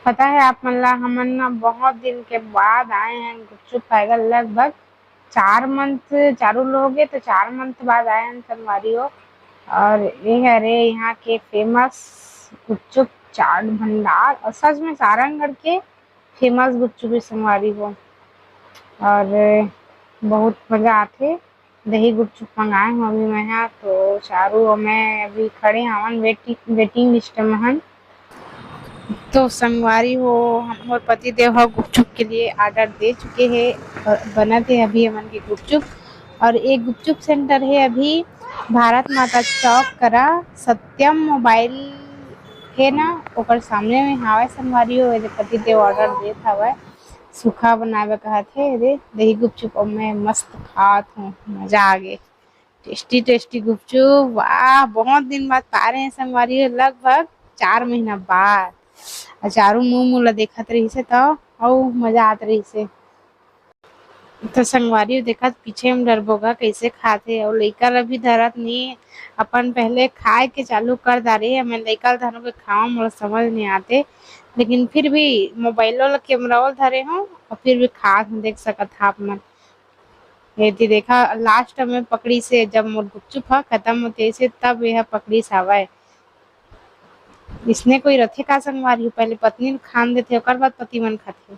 पता है आप मन ला हमन ना बहुत दिन के बाद आए हैं गुपचुप खाएगा। लगभग 4 मंथ चारों लोग हैं तो 4 मंथ बाद आए हैं संगवारी हो। और ये है रे यहाँ के फेमस गुपचुप चाट भंडार और सच में सारंगढ़ के फेमस गुपचुप संगवारी हो। और बहुत मजा आते। दही गुपचुप मंगाए हूँ अभी मैं यहाँ तो चारू और मैं अभी खड़े हवन वेटिंग लिस्ट में हन। तो संगवारी हो हम और पति देव हो गुपचुप के लिए ऑर्डर दे चुके हैं और बना थे अभी हमन के गुपचुप। और एक गुपचुप सेंटर है अभी भारत माता चौक करा सत्यम मोबाइल है ना ओकर सामने में हावय। संगवारी हो जे पति देव ऑर्डर देत हवय सूखा बनावे कहत हे रे दही गुपचुप और मैं मस्त खात हूँ। मजा आ गए। टेस्टी टेस्टी गुपचुप वाह बहुत दिन बाद पा रहे हैं संगवारी हो लगभग 4 महीना बाद। चारू मुंह ला देखत रही से तो अउ मजा आत रही से। तो संगवारी देखत पीछे में डरबोगा कैसे खाते और लइका ला भी धरत नहीं। अपन पहले खाए के चालू कर डारे मैं लइका ला धरो के खावा मोला समझ नहीं आते। लेकिन फिर भी मोबाइलो ला कैमरा धरे हूँ और फिर भी खात हूँ देख सकत था आप मन। ये देखा लास्ट में पकड़ी से जब मोर गुपचुप ह खत्म होते से तब यह पकड़ी हवय। इसने कोई रथे का संगवारी हो पहले पत्नी खान देथे ओकर बाद पति मन खाथे।